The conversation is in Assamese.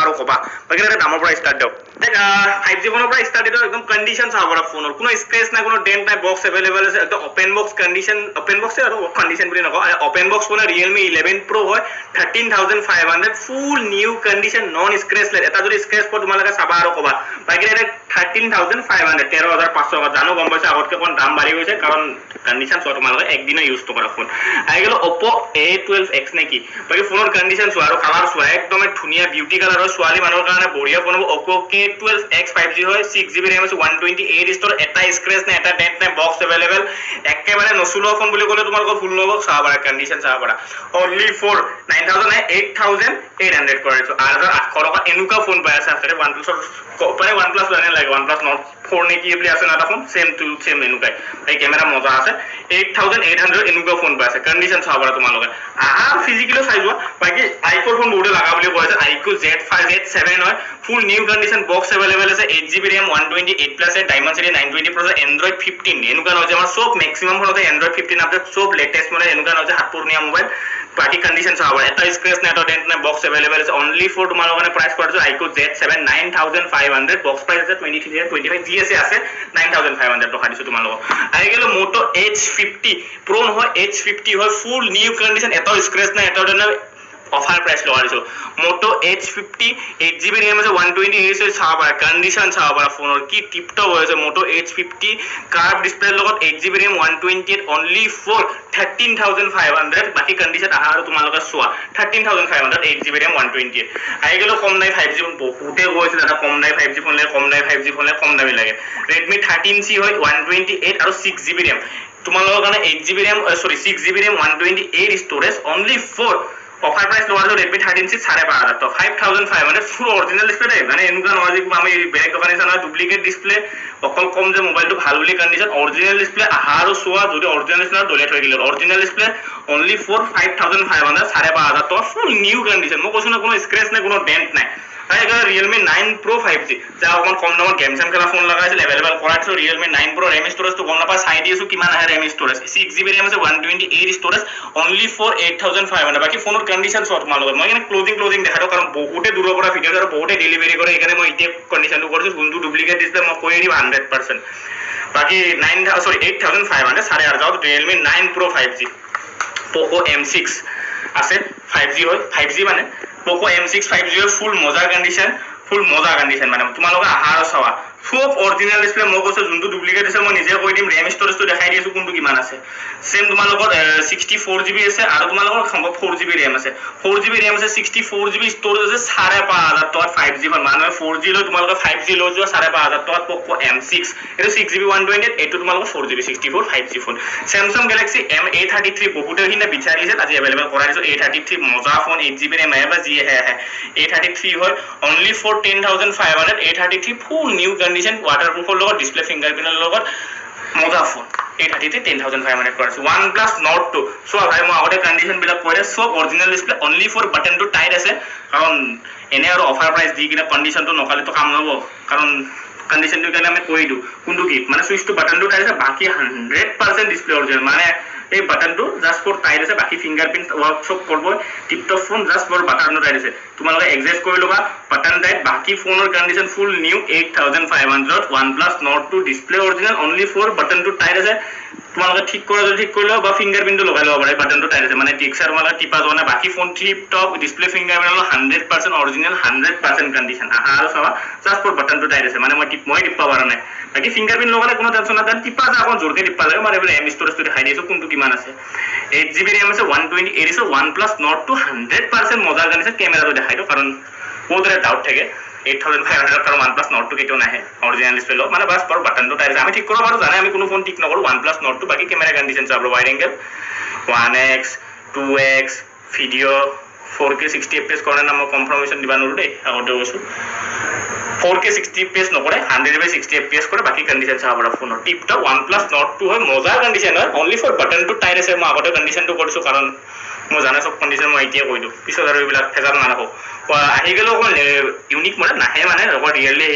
আৰু কবা বাকি এটা দামৰ পৰা ষ্টাৰ্ট দিও 5G ফোনৰ পৰা ষ্টাৰ্ট দিও একদম কন্ডিশন চাব পৰা ফোনৰ কোনো স্ক্ৰেচ নাই কোনো ডেন্ট নাই বক্স अवेलेबल আছে একদম open box condition open box আৰু কন্ডিশন বুলি নকও open box phone Realme 11 Pro হয় 13500 full new condition non scratch লেট এটা যদি স্ক্ৰেচ পৰ তোমালকে চাবা আৰু কবা বাকি এটা 13500 13500 জানো গম পাইছা আগতকে কোন দাম বাঢ়ি গৈছে কাৰণ কন্ডিশন সব তোমালকে একদিনে ইউজ তো কৰা ফোন আই গেল Oppo A12X নেকি বাকি ফোনৰ কন্ডিশন সো আৰু কালাৰ সো একদম ধুনিয়া বিউটি কালাৰ হয় সোৱালি মানুহৰ কাৰণে বঢ়িয়া ফোন Oppo K12X 5G হয় 6GB RAM আছে 128 ষ্টৰ এটা স্ক্ৰেচ নাই এটা ডেন্ট নাই বক্স अवेलेबल একেবাৰে নচুলো ফোন বুলি ক'লে তোমালক ফুল নবক্স চাবা পাৰা কন্ডিশন চাবা পাৰা only for 8800 কৰিছো আৰু 800 টকা এনুকা ফোন পাই আছে আফটাৰ OnePlus পায় OnePlus লাইন লাগে OnePlus Nord 4 নেকি এবলি আছে না ফোন সেম টু সেম এনুকাই এই ক্যামেরা মজা আছে 8800 এনুকা ফোন পাই আছে কন্ডিশন চাবা পাৰা তোমালক আর ফিজিক্যালি চাইজো বাকি আইকো ফোন বড় লাগা বুলি কৈছে আইকো Z5 Z7 হয় ফুল নিউ কন্ডিশন বক্স अवेलेबल আছে 8GB RAM 128 প্লাস এ Dimensity 920 Pro Android 15 এনুকা নজে আমার সব ম্যাক্সিমাম ফোনতে Android 15 আপডেট সব লেটেস্ট মানে এনুকা নজে হাতপুরনিয়া মোবাইল বাকি কন্ডিশন চাবা এটা স্ক্র্যাচ নাই এটা ডেন্ট নাই বক্স अवेलेबल আছে only for তোমার ওখানে প্রাইস পড়ছে আইকো Z7 9500 বক্স প্রাইস আছে 2325 GSA আছে 9500 টাকা দিছো তোমার লোক আই গেল Moto H50 Pro হয় H50 হয় ফুল নিউ কন্ডিশন এটা স্ক্র্যাচ নাই এটা ডেন্ট অফার প্রাইস লওয়া দিছো Moto H50 8GB RAM আছে 128 এর চাবা কন্ডিশন চাবা ফোনৰ কি টিপটপ হৈছে Moto H50 কার্ভ ডিসপ্লে লগত 8GB RAM 128 only for 13500 বাকি কন্ডিশন আহা আৰু তোমালকে সোয়া 13500 8GB RAM 128 আই গেল কম নাই 5G ফোন বহুতে গৈছে দাদা কম নাই 5G ফোন লাগে কম নাই 5G ফোন লাগে কম দামি লাগে Redmi 13C হয় 128 আৰু 6GB RAM তোমালোকৰ কাৰণে 8GB RAM সৰি 6GB RAM 128 স্টোৰেজ only for offer price লোৱাৰ Redmi 13C 5500 তো 5500 ফুল অরিজিনাল ডিসপ্লে মানে এনুকা নজিক আমি বেলেগ দোকানে জানা ডুপ্লিকেট ডিসপ্লে অকল কম যে মোবাইলটো ভাল বুলি কন্ডিশন অরিজিনাল ডিসপ্লে আহাৰো সোয়া যদি অরিজিনাল ডিসপ্লে ডলেট হৈ Gill original display only for 5500 5500 তো ফুল নিউ কন্ডিশন মই কৈছো না কোনো স্ক্র্যাচ নাই কোনো ডেন্ট নাই আই গেল Realme 9 Pro 5G যা অকন কম দামৰ গেম সেম খেলা ফোন লাগাইছিল अवेलेबल কৰাইছো Realme 9 Pro RAM storage তো গম না পাই চাই দিছো কিমান আহে RAM storage 6GB RAM আছে 128 storage only for 8500 বাকি ফোনৰ কন্ডিশন সব তোমাল লগত মই এনে ক্লোজিং দেখাটো কাৰণ বহুতে দূৰৰ পৰা ভিডিও আৰু বহুতে ডেলিভাৰি কৰে এখানে মই ইতে কন্ডিশনটো কৰিছো কোনটো ডুপ্লিকেট ডিসপ্লে মই কৈ দিম 100% বাকি 8500 সাড়ে আর যাও Realme 9 Pro 5G Poco M6 আছে 5G হয় 5G মানে Poco M6 5G ফুল মজা কন্ডিশন মানে তোমালোকে আহার চাওয়া সব অরিজিনাল ডিসপ্লে মই কৈছো যোনটো ডুপ্লিকেট আছে মই নিজে কৈ দিম RAM স্টোরেজটো দেখাই দিছো কোনটো কিমান আছে সেম তোমালোকৰ 64GB আছে আৰু তোমালোকৰ সম্ভৱ 4GB RAM আছে 4GB RAM আছে 64GB স্টোরেজ আছে 5500 টকা 5G মানে 4G লৈ তোমালোকে 5G লৈ যোৱা 5500 টকা Poco M6 এটো 6GB 128 এটো তোমালোকৰ 4GB 64 5G phone Samsung Galaxy M A33 বহুতে হিনা বিচাৰিছে আজি अवेलेबल কৰাইছো A33 মজা ফোন 8GB RAM আহে বা জি আহে A33 হয় only for 10500 A33 full new condition ওয়াটাৰপ্ৰুফৰ লগত ডিসপ্লে ফিঙ্গাৰপ্ৰিন্টৰ লগত মজা ফোন A33 10500 কৰিছে OnePlus Nord 2 সো ভাই মই আগতে কন্ডিশন বিলাক কইৰে সব original display only for button two tight আছে কাৰণ এনে আৰু অফাৰ প্ৰাইস দি কিনা কন্ডিশনটো নকালে তো কাম নহব কাৰণ কন্ডিশনটো কাৰণে আমি কৈ দিও কোনটো কি মানে সুইচ টু বাটন টু টাইট আছে বাকি 100% ডিসপ্লে অরিজিনাল মানে এই বাটনটো জাস্ট ফর টাইট আছে বাকি ফিঙ্গারপ্রিন্ট ওয়ার্কশপ করব tiptop phone just for button tight আছে তোমালোকে এডজাস্ট কৰি লবা বাটন টাইট বাকি ফোনৰ condition full new 8500 OnePlus Nord 2 display original only for button two tight আছে তোমালোকে ঠিক কৰি লও বা ফিঙ্গাৰপ্ৰিন্ট লগাই লব পাৰে বাটন টু টাইট আছে মানে টিক্সাৰ মানে টিপা যোৱা বাকি phone tiptop display fingerprint 100% original 100% condition আহা আৰু চাবা just for button two tight আছে মানে মই টিপা পাৰা নাই বাকি ফিঙ্গাৰপ্ৰিন্ট লগালে কোনো টেনশন না টিপা যা অকন জোৰকে টিপা লাগে মানে এম স্টোরেজটো দেখাই দিছো কোনটো কিমান আছে 8GB RAM আছে 128 আছে OnePlus Nord 2 100% মজা কন্ডিশন ক্যামেৰাটো দেখাই দিও কাৰণ বহুতৰে ডাউট থাকে 8500 কারণ OnePlus Nord 2 কেটো নাহে অরিজিনাল ডিসপ্লে লো মানে বাস পর বাটন তো টাইপ আমি ঠিক করব পারো জানে আমি কোনো ফোন ঠিক না করব OnePlus Nord 2 বাকি ক্যামেরা কন্ডিশন চাবো wide angle 1x 2x video 4K 60 fps করে না মই কনফার্মেশন দিবা নৰু দে আগতে কৈছো 4K 60 fps নকৰে 100/60 fps কৰে বাকি কন্ডিশন চাবো ফোন টিপটপ OnePlus Nord 2 হয় মজা কন্ডিশন হয় only for button two tight আছে মই আগতে কন্ডিশনটো কৰিছো কাৰণ মই জানা সব কন্ডিশন মই এতিয়া কৈ দিও পিছত আৰু এইবিলাক ফেজাল না ৰাখো আহি গেল ইউনিক মানে নাহে মানে ৰিয়েলি